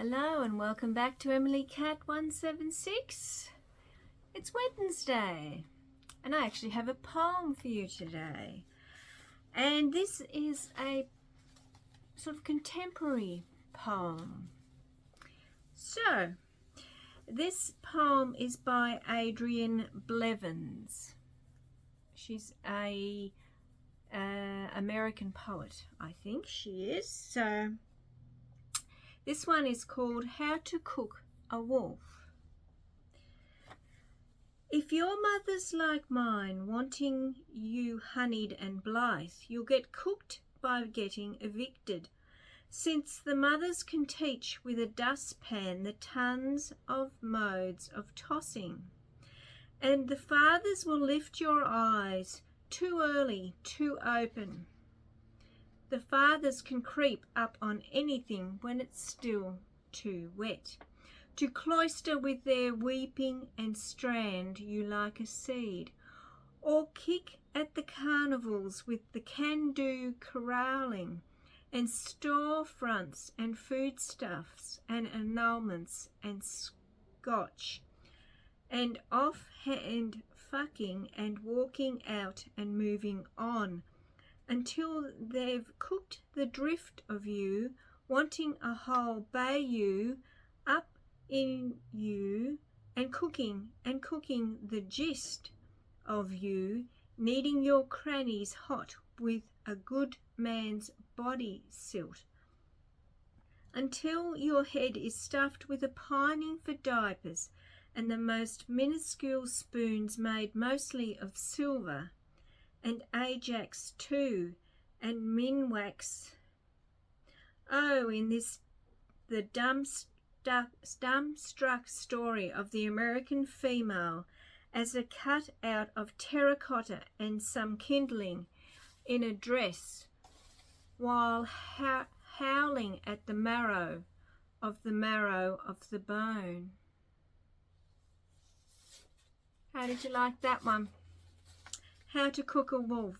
Hello and welcome back to Emily Cat 176. It's Wednesday and I actually have a poem for you today. And this is a sort of contemporary poem. So, this poem is by Adrienne Blevins. She's a American poet, I think she is. So, this one is called How to Cook a Wolf. If your mother's like mine, wanting you honeyed and blithe, you'll get cooked by getting evicted, since the mothers can teach with a dustpan the tons of modes of tossing. And the fathers will lift your eyes too early, too open. The fathers can creep up on anything when it's still too wet, to cloister with their weeping and strand you like a seed, or kick at the carnivals with the can-do corralling, and store fronts and foodstuffs and annulments and scotch, and offhand fucking and walking out and moving on, until they've cooked the drift of you, wanting a whole bayou up in you, and cooking the gist of you, kneading your crannies hot with a good man's body silt, until your head is stuffed with a pining for diapers and the most minuscule spoons made mostly of silver, and Ajax too, and Minwax. Oh, in this the dumbstruck story of the American female as a cut out of terracotta and some kindling in a dress, while howling at the marrow of the bone. How did you like that one? How to Cook a Wolf.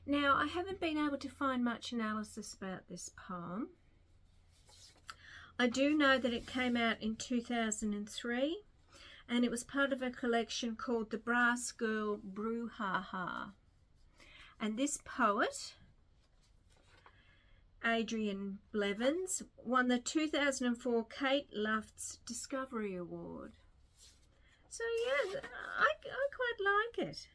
Now, I haven't been able to find much analysis about this poem. I do know that it came out in 2003 and it was part of a collection called The Brass Girl Brouhaha. And this poet, Adrienne Blevins, won the 2004 Kate Lufts Discovery Award. So yeah, I quite like it.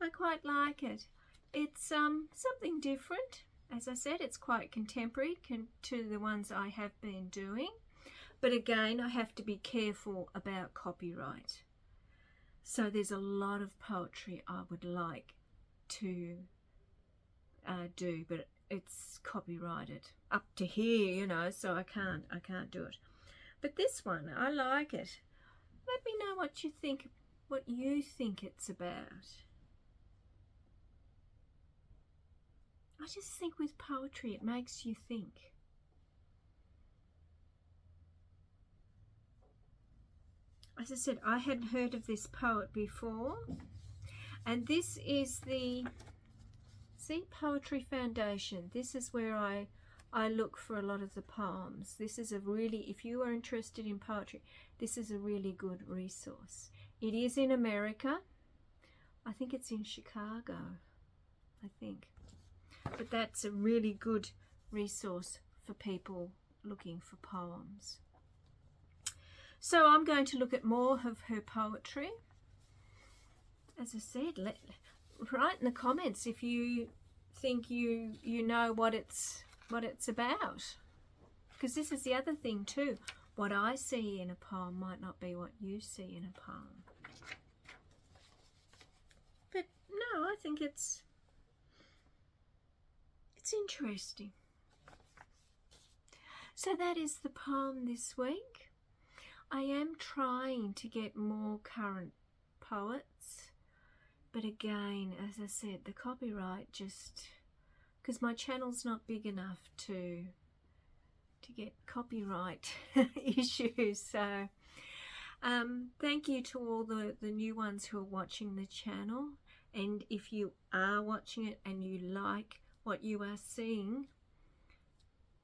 I quite like it. It's something different. As I said, it's quite contemporary to the ones I have been doing. But again, I have to be careful about copyright. So there's a lot of poetry I would like to do, but it's copyrighted up to here, you know, so I can't do it. But this one, I like it. Let me know what you think it's about. I just think with poetry, it makes you think. As I said, I hadn't heard of this poet before. And this is the Poetry Foundation. This is where I look for a lot of the poems. This is if you are interested in poetry, this is a really good resource. It is in America. I think it's in Chicago, I think. But that's a really good resource for people looking for poems. So I'm going to look at more of her poetry. As I said, write in the comments if you think you know what it's about. Because this is the other thing too. What I see in a poem might not be what you see in a poem. But no, I think it's interesting. So that is the poem this week. I am trying to get more current poets, but again, as I said, the copyright just, because my channel's not big enough to get copyright issues. So thank you to all the new ones who are watching the channel, and if you are watching it and you like what you are seeing,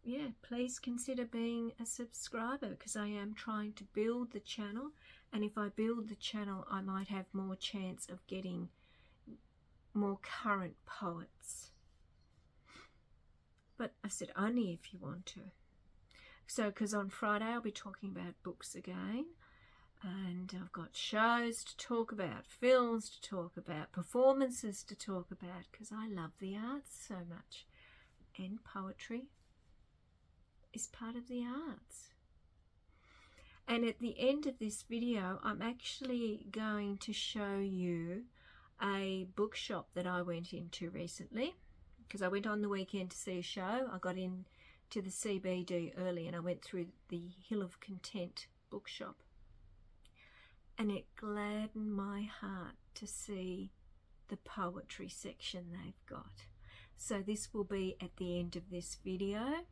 yeah, please consider being a subscriber, because I am trying to build the channel, and if I build the channel I might have more chance of getting more current poets. But I said only if you want to. So because on Friday I'll be talking about books again, and I've got shows to talk about, films to talk about, performances to talk about, because I love the arts so much, and poetry is part of the arts. And at the end of this video I'm actually going to show you a bookshop that I went into recently, because I went on the weekend to see a show. I got in to the CBD early and I went through the Hill of Content bookshop, and it gladdened my heart to see the poetry section they've got. So this will be at the end of this video.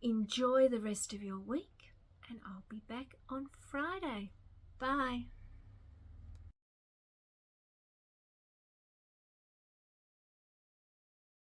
Enjoy the rest of your week, and I'll be back on Friday. Bye.